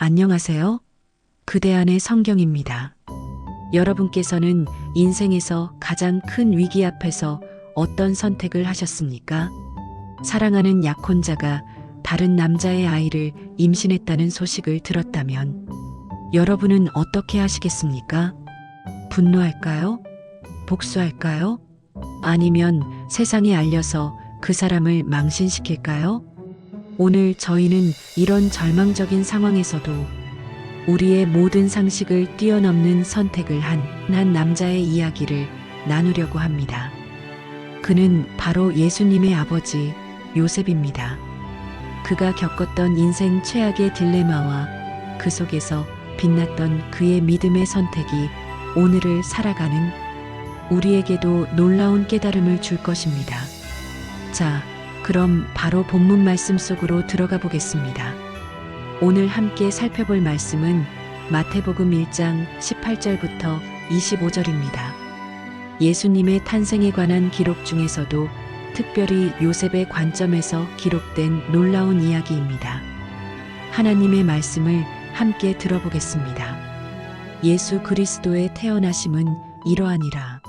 안녕하세요. 그대 안의 성경입니다. 여러분께서는 인생에서 가장 큰 위기 앞에서 어떤 선택을 하셨습니까? 사랑하는 약혼자가 다른 남자의 아이를 임신했다는 소식을 들었다면 여러분은 어떻게 하시겠습니까? 분노할까요? 복수할까요? 아니면 세상에 알려서 그 사람을 망신시킬까요? 오늘 저희는 이런 절망적인 상황에서도 우리의 모든 상식을 뛰어넘는 선택을 한 남자의 이야기를 나누려고 합니다. 그는 바로 예수님의 아버지 요셉입니다. 그가 겪었던 인생 최악의 딜레마와 그 속에서 빛났던 그의 믿음의 선택이 오늘을 살아가는 우리에게도 놀라운 깨달음을 줄 것입니다. 자, 그럼 바로 본문 말씀 속으로 들어가 보겠습니다. 오늘 함께 살펴볼 말씀은 마태복음 1장 18절부터 25절입니다. 예수님의 탄생에 관한 기록 중에서도 특별히 요셉의 관점에서 기록된 놀라운 이야기입니다. 하나님의 말씀을 함께 들어보겠습니다. 예수 그리스도의 태어나심은 이러하니라.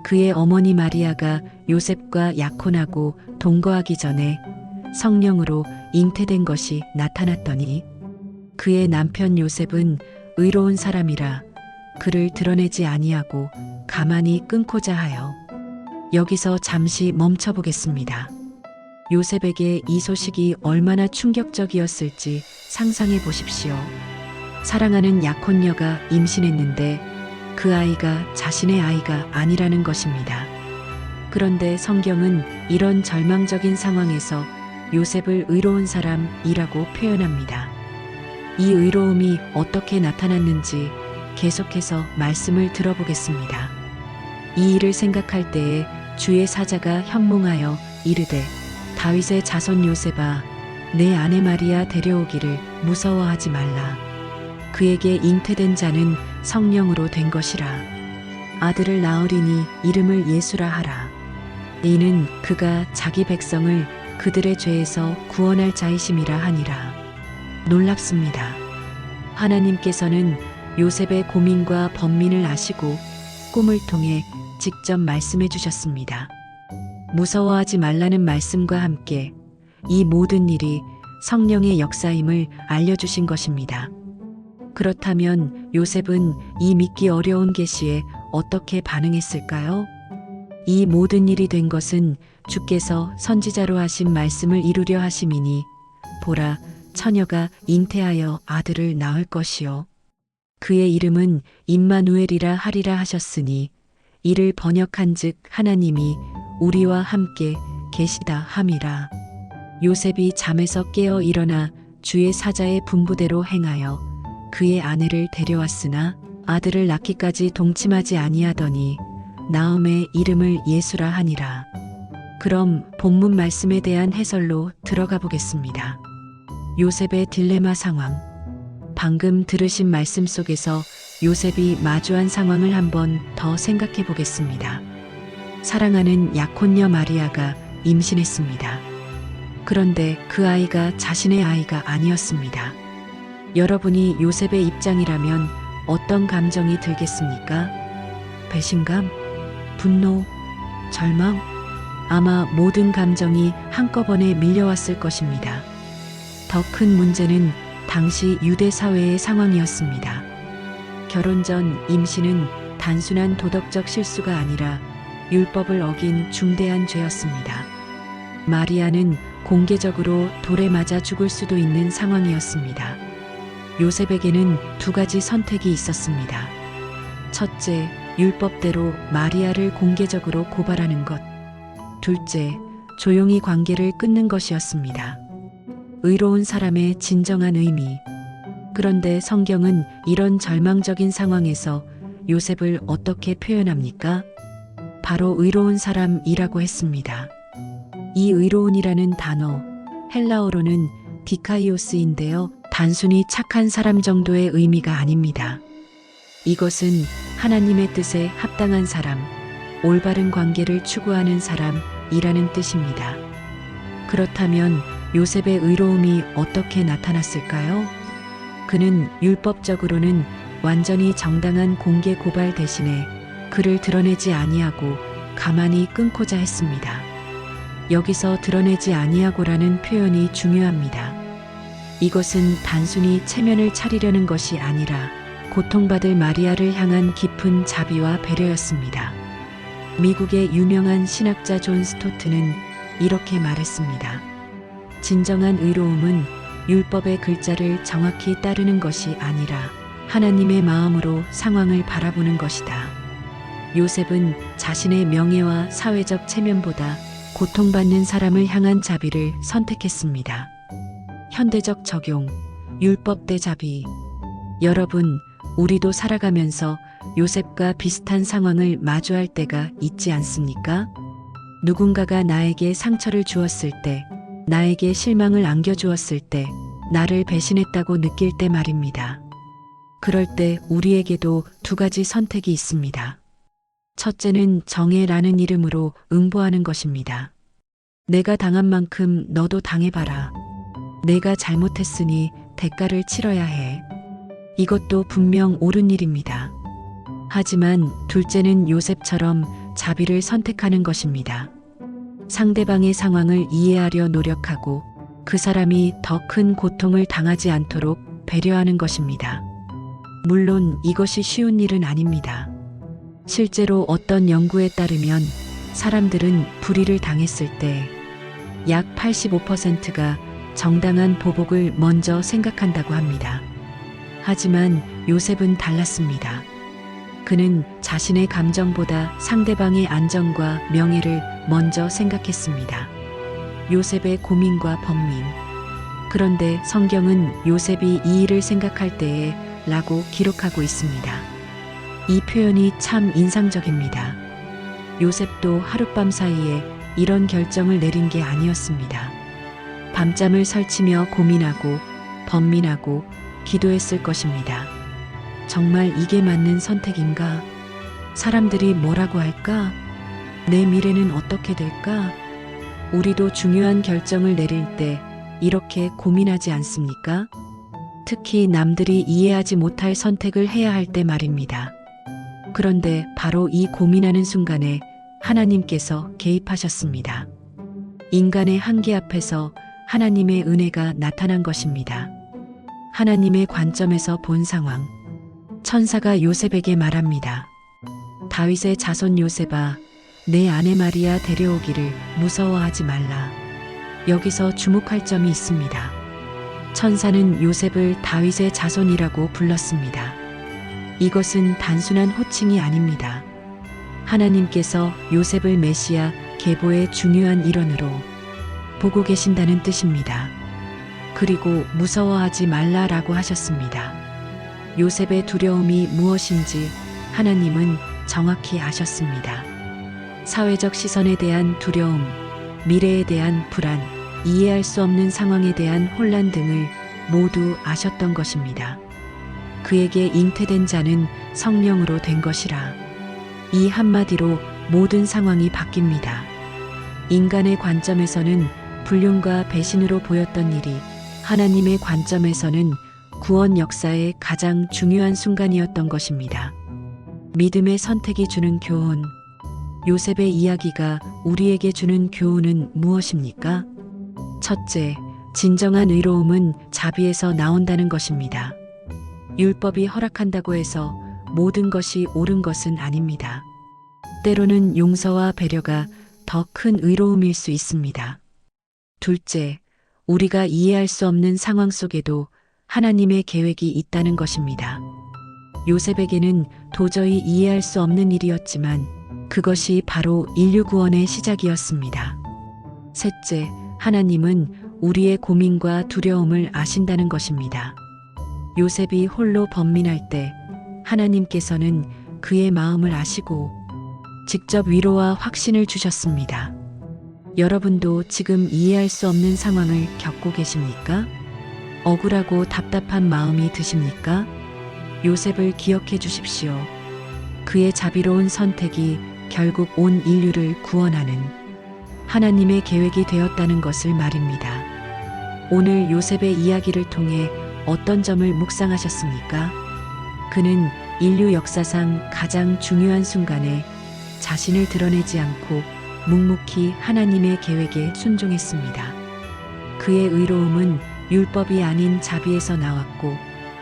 그의 어머니 마리아가 요셉과 약혼하고 동거하기 전에 성령으로 잉태된 것이 나타났더니 그의 남편 요셉은 의로운 사람이라 그를 드러내지 아니하고 가만히 끊고자 하여. 여기서 잠시 멈춰 보겠습니다. 요셉에게 이 소식이 얼마나 충격적이었을지 상상해 보십시오. 사랑하는 약혼녀가 임신했는데 그 아이가 자신의 아이가 아니라는 것입니다. 그런데 성경은 이런 절망적인 상황에서 요셉을 의로운 사람이라고 표현합니다. 이 의로움이 어떻게 나타났는지 계속해서 말씀을 들어보겠습니다. 이 일을 생각할 때에 주의 사자가 현몽하여 이르되 다윗의 자손 요셉아 내 아내 마리아 데려오기를 무서워하지 말라. 그에게 잉태된 자는 성령으로 된 것이라. 아들을 낳으리니 이름을 예수라 하라. 이는 그가 자기 백성을 그들의 죄에서 구원할 자이심이라 하니라. 놀랍습니다. 하나님께서는 요셉의 고민과 번민을 아시고 꿈을 통해 직접 말씀해 주셨습니다. 무서워하지 말라는 말씀과 함께 이 모든 일이 성령의 역사임을 알려주신 것입니다. 그렇다면 요셉은 이 믿기 어려운 계시에 어떻게 반응했을까요? 이 모든 일이 된 것은 주께서 선지자로 하신 말씀을 이루려 하심이니 보라 처녀가 잉태하여 아들을 낳을 것이요 그의 이름은 임마누엘이라 하리라 하셨으니 이를 번역한즉 하나님이 우리와 함께 계시다 함이라. 요셉이 잠에서 깨어 일어나 주의 사자의 분부대로 행하여 그의 아내를 데려왔으나 아들을 낳기까지 동침하지 아니하더니 나음의 이름을 예수라 하니라. 그럼 본문 말씀에 대한 해설로 들어가 보겠습니다. 요셉의 딜레마 상황. 방금 들으신 말씀 속에서 요셉이 마주한 상황을 한번 더 생각해 보겠습니다. 사랑하는 약혼녀 마리아가 임신했습니다. 그런데 그 아이가 자신의 아이가 아니었습니다. 여러분이 요셉의 입장이라면 어떤 감정이 들겠습니까? 배신감? 분노? 절망? 아마 모든 감정이 한꺼번에 밀려왔을 것입니다. 더 큰 문제는 당시 유대 사회의 상황이었습니다. 결혼 전 임신은 단순한 도덕적 실수가 아니라 율법을 어긴 중대한 죄였습니다. 마리아는 공개적으로 돌에 맞아 죽을 수도 있는 상황이었습니다. 요셉에게는 두 가지 선택이 있었습니다. 첫째, 율법대로 마리아를 공개적으로 고발하는 것. 둘째, 조용히 관계를 끊는 것이었습니다. 의로운 사람의 진정한 의미. 그런데 성경은 이런 절망적인 상황에서 요셉을 어떻게 표현합니까? 바로 의로운 사람이라고 했습니다. 이 의로운이라는 단어, 헬라어로는 디카이오스인데요. 단순히 착한 사람 정도의 의미가 아닙니다. 이것은 하나님의 뜻에 합당한 사람, 올바른 관계를 추구하는 사람이라는 뜻입니다. 그렇다면 요셉의 의로움이 어떻게 나타났을까요? 그는 율법적으로는 완전히 정당한 공개 고발 대신에 그를 드러내지 아니하고 가만히 끊고자 했습니다. 여기서 드러내지 아니하고라는 표현이 중요합니다. 이것은 단순히 체면을 차리려는 것이 아니라 고통받을 마리아를 향한 깊은 자비와 배려였습니다. 미국의 유명한 신학자 존 스토트는 이렇게 말했습니다. 진정한 의로움은 율법의 글자를 정확히 따르는 것이 아니라 하나님의 마음으로 상황을 바라보는 것이다. 요셉은 자신의 명예와 사회적 체면보다 고통받는 사람을 향한 자비를 선택했습니다. 현대적 적용, 율법 대 자비. 여러분, 우리도 살아가면서 요셉과 비슷한 상황을 마주할 때가 있지 않습니까? 누군가가 나에게 상처를 주었을 때, 나에게 실망을 안겨주었을 때, 나를 배신했다고 느낄 때 말입니다. 그럴 때 우리에게도 두 가지 선택이 있습니다. 첫째는 정의라는 이름으로 응보하는 것입니다. 내가 당한 만큼 너도 당해봐라. 내가 잘못했으니 대가를 치러야 해. 이것도 분명 옳은 일입니다. 하지만 둘째는 요셉처럼 자비를 선택하는 것입니다. 상대방의 상황을 이해하려 노력하고 그 사람이 더 큰 고통을 당하지 않도록 배려하는 것입니다. 물론 이것이 쉬운 일은 아닙니다. 실제로 어떤 연구에 따르면 사람들은 불의를 당했을 때 약 85%가 정당한 보복을 먼저 생각한다고 합니다. 하지만 요셉은 달랐습니다. 그는 자신의 감정보다 상대방의 안전과 명예를 먼저 생각했습니다. 요셉의 고민과 번민. 그런데 성경은 요셉이 이 일을 생각할 때에 라고 기록하고 있습니다. 이 표현이 참 인상적입니다. 요셉도 하룻밤 사이에 이런 결정을 내린 게 아니었습니다. 밤잠을 설치며 고민하고 번민하고 기도했을 것입니다. 정말 이게 맞는 선택인가? 사람들이 뭐라고 할까? 내 미래는 어떻게 될까? 우리도 중요한 결정을 내릴 때 이렇게 고민하지 않습니까? 특히 남들이 이해하지 못할 선택을 해야 할 때 말입니다. 그런데 바로 이 고민하는 순간에 하나님께서 개입하셨습니다. 인간의 한계 앞에서 하나님의 은혜가 나타난 것입니다. 하나님의 관점에서 본 상황. 천사가 요셉에게 말합니다. 다윗의 자손 요셉아, 내 아내 마리아 데려오기를 무서워하지 말라. 여기서 주목할 점이 있습니다. 천사는 요셉을 다윗의 자손이라고 불렀습니다. 이것은 단순한 호칭이 아닙니다. 하나님께서 요셉을 메시아 계보의 중요한 일원으로 보고 계신다는 뜻입니다. 그리고 무서워하지 말라라고 하셨습니다. 요셉의 두려움이 무엇인지 하나님은 정확히 아셨습니다. 사회적 시선에 대한 두려움, 미래에 대한 불안, 이해할 수 없는 상황에 대한 혼란 등을 모두 아셨던 것입니다. 그에게 잉태된 자는 성령으로 된 것이라. 이 한마디로 모든 상황이 바뀝니다. 인간의 관점에서는 불륜과 배신으로 보였던 일이 하나님의 관점에서는 구원 역사의 가장 중요한 순간이었던 것입니다. 믿음의 선택이 주는 교훈. 요셉의 이야기가 우리에게 주는 교훈은 무엇입니까? 첫째, 진정한 의로움은 자비에서 나온다는 것입니다. 율법이 허락한다고 해서 모든 것이 옳은 것은 아닙니다. 때로는 용서와 배려가 더 큰 의로움일 수 있습니다. 둘째, 우리가 이해할 수 없는 상황 속에도 하나님의 계획이 있다는 것입니다. 요셉에게는 도저히 이해할 수 없는 일이었지만 그것이 바로 인류 구원의 시작이었습니다. 셋째, 하나님은 우리의 고민과 두려움을 아신다는 것입니다. 요셉이 홀로 번민할 때 하나님께서는 그의 마음을 아시고 직접 위로와 확신을 주셨습니다. 여러분도 지금 이해할 수 없는 상황을 겪고 계십니까? 억울하고 답답한 마음이 드십니까? 요셉을 기억해 주십시오. 그의 자비로운 선택이 결국 온 인류를 구원하는 하나님의 계획이 되었다는 것을 말입니다. 오늘 요셉의 이야기를 통해 어떤 점을 묵상하셨습니까? 그는 인류 역사상 가장 중요한 순간에 자신을 드러내지 않고 묵묵히 하나님의 계획에 순종했습니다. 그의 의로움은 율법이 아닌 자비에서 나왔고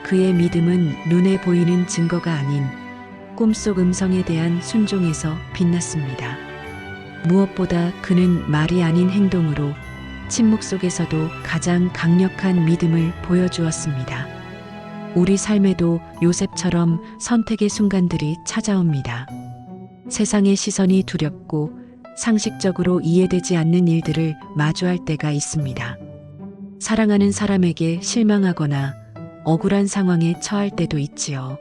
그의 믿음은 눈에 보이는 증거가 아닌 꿈속 음성에 대한 순종에서 빛났습니다. 무엇보다 그는 말이 아닌 행동으로 침묵 속에서도 가장 강력한 믿음을 보여주었습니다. 우리 삶에도 요셉처럼 선택의 순간들이 찾아옵니다. 세상의 시선이 두렵고 상식적으로 이해되지 않는 일들을 마주할 때가 있습니다. 사랑하는 사람에게 실망하거나 억울한 상황에 처할 때도 있지요.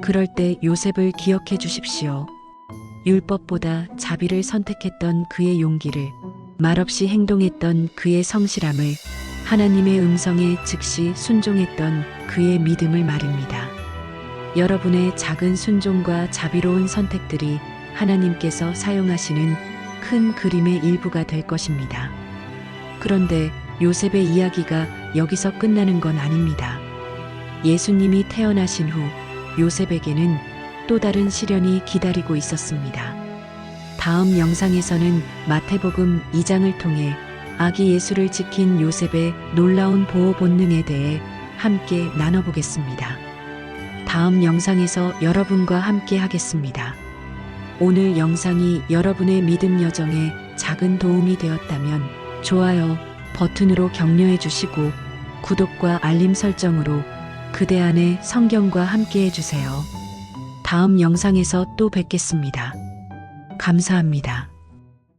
그럴 때 요셉을 기억해 주십시오. 율법보다 자비를 선택했던 그의 용기를, 말없이 행동했던 그의 성실함을, 하나님의 음성에 즉시 순종했던 그의 믿음을 말입니다. 여러분의 작은 순종과 자비로운 선택들이 하나님께서 사용하시는 큰 그림의 일부가 될 것입니다. 그런데 요셉의 이야기가 여기서 끝나는 건 아닙니다. 예수님이 태어나신 후 요셉에게는 또 다른 시련이 기다리고 있었습니다. 다음 영상에서는 마태복음 2장을 통해 아기 예수를 지킨 요셉의 놀라운 보호 본능에 대해 함께 나눠보겠습니다. 다음 영상에서 여러분과 함께 하겠습니다. 오늘 영상이 여러분의 믿음 여정에 작은 도움이 되었다면 좋아요 버튼으로 격려해 주시고 구독과 알림 설정으로 그대 안에 성경과 함께 해주세요. 다음 영상에서 또 뵙겠습니다. 감사합니다.